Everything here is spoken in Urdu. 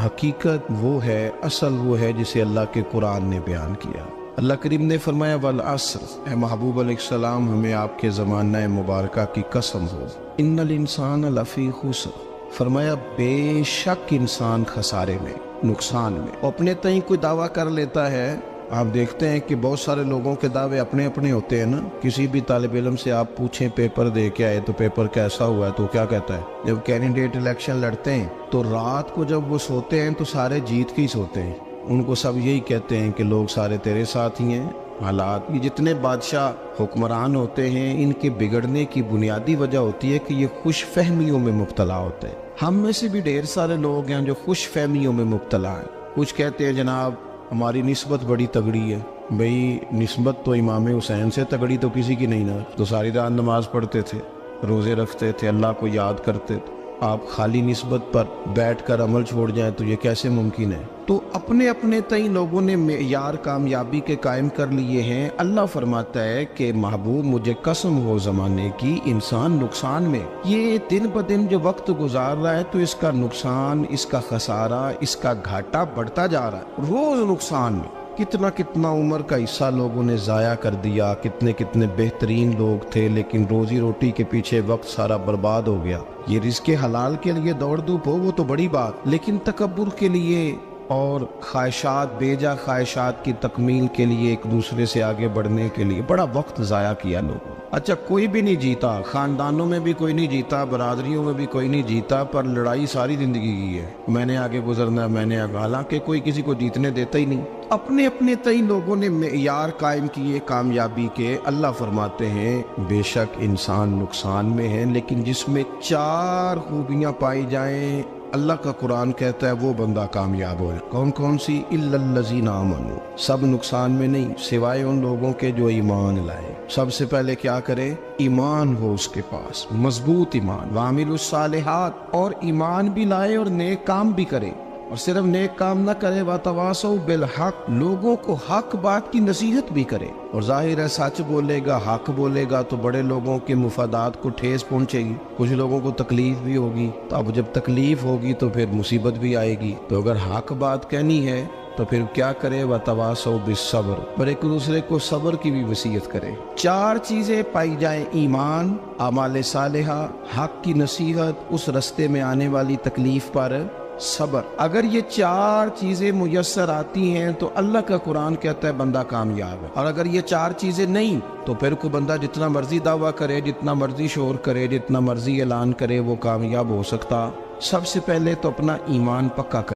حقیقت وہ ہے، اصل وہ ہے جسے اللہ کے قرآن نے بیان کیا۔ اللہ کریم نے فرمایا والعصر، اے محبوب علیہ السلام ہمیں آپ کے زمانہ مبارکہ کی قسم ہو، ان الانسان لفی خسر، فرمایا بے شک انسان خسارے میں، نقصان میں۔ اپنے تئیں کوئی دعویٰ کر لیتا ہے، آپ دیکھتے ہیں کہ بہت سارے لوگوں کے دعوے اپنے اپنے ہوتے ہیں نا۔ کسی بھی طالب علم سے آپ پوچھیں پیپر دے کے آئے تو پیپر کیسا ہوا ہے تو کیا کہتا ہے؟ جب کینڈیڈیٹ الیکشن لڑتے ہیں تو رات کو جب وہ سوتے ہیں تو سارے جیت کے ہی سوتے ہیں، ان کو سب یہی کہتے ہیں کہ لوگ سارے تیرے ساتھ ہی ہیں۔ حالات یہ جتنے بادشاہ حکمران ہوتے ہیں ان کے بگڑنے کی بنیادی وجہ ہوتی ہے کہ یہ خوش فہمیوں میں مبتلا ہوتے ہیں۔ ہم میں سے بھی ڈھیر سارے لوگ ہیں جو خوش فہمیوں میں مبتلا ہیں۔ کچھ کہتے ہیں جناب ہماری نسبت بڑی تگڑی ہے، بھئی نسبت تو امام حسین سے تگڑی تو کسی کی نہیں نا، تو ساری رات نماز پڑھتے تھے، روزے رکھتے تھے، اللہ کو یاد کرتے تھے۔ آپ خالی نسبت پر بیٹھ کر عمل چھوڑ جائیں تو یہ کیسے ممکن ہے؟ تو اپنے اپنے تئیں لوگوں نے معیار کامیابی کے قائم کر لیے ہیں۔ اللہ فرماتا ہے کہ محبوب مجھے قسم ہو زمانے کی، انسان نقصان میں۔ یہ دن بدن جو وقت گزار رہا ہے تو اس کا نقصان، اس کا خسارہ، اس کا گھاٹا بڑھتا جا رہا ہے، روز نقصان میں۔ کتنا کتنا عمر کا حصہ لوگوں نے ضائع کر دیا، کتنے کتنے بہترین لوگ تھے لیکن روزی روٹی کے پیچھے وقت سارا برباد ہو گیا۔ یہ رزق حلال کے لیے دوڑ دھوپ ہو وہ تو بڑی بات، لیکن تکبر کے لیے اور خواہشات، بیجا خواہشات کی تکمیل کے لیے، ایک دوسرے سے آگے بڑھنے کے لیے بڑا وقت ضائع کیا لوگوں۔ اچھا کوئی بھی نہیں جیتا، خاندانوں میں بھی کوئی نہیں جیتا، برادریوں میں بھی کوئی نہیں جیتا، پر لڑائی ساری زندگی کی ہے، میں نے آگے گزرنا، میں نے آگے، حالانکہ کوئی کسی کو جیتنے دیتا ہی نہیں۔ اپنے اپنے تئیں لوگوں نے معیار قائم کیے کامیابی کے۔ اللہ فرماتے ہیں بے شک انسان نقصان میں ہے، لیکن جس میں 4 خوبیاں پائی جائیں اللہ کا قرآن کہتا ہے وہ بندہ کامیاب ہو۔ کون کون سی؟ الا الذین آمنوا، سب نقصان میں نہیں سوائے ان لوگوں کے جو ایمان لائے۔ سب سے پہلے کیا کرے؟ ایمان ہو اس کے پاس، مضبوط ایمان، وعملوا الصالحات، اور ایمان بھی لائے اور نیک کام بھی کرے، اور صرف نیک کام نہ کرے، وتواصوا بالحق، لوگوں کو حق بات کی نصیحت بھی کرے۔ اور ظاہر ہے سچ بولے گا، حق بولے گا تو بڑے لوگوں کے مفادات کو ٹھیس پہنچے گی، کچھ لوگوں کو تکلیف بھی ہوگی، تو اب جب تکلیف ہوگی تو پھر مصیبت بھی آئے گی۔ تو اگر حق بات کہنی ہے تو پھر کیا کرے؟ وتواصوا بالصبر، پر ایک دوسرے کو صبر کی بھی وصیت کرے۔ 4 چیزیں پائی جائیں، ایمان، اعمال صالحہ، حق کی نصیحت، اس رستے میں آنے والی تکلیف پر صبر۔ اگر یہ 4 چیزیں میسر آتی ہیں تو اللہ کا قرآن کہتا ہے بندہ کامیاب ہے، اور اگر یہ 4 چیزیں نہیں تو پھر کوئی بندہ جتنا مرضی دعویٰ کرے، جتنا مرضی شور کرے، جتنا مرضی اعلان کرے، وہ کامیاب ہو سکتا۔ سب سے پہلے تو اپنا ایمان پکا کرے۔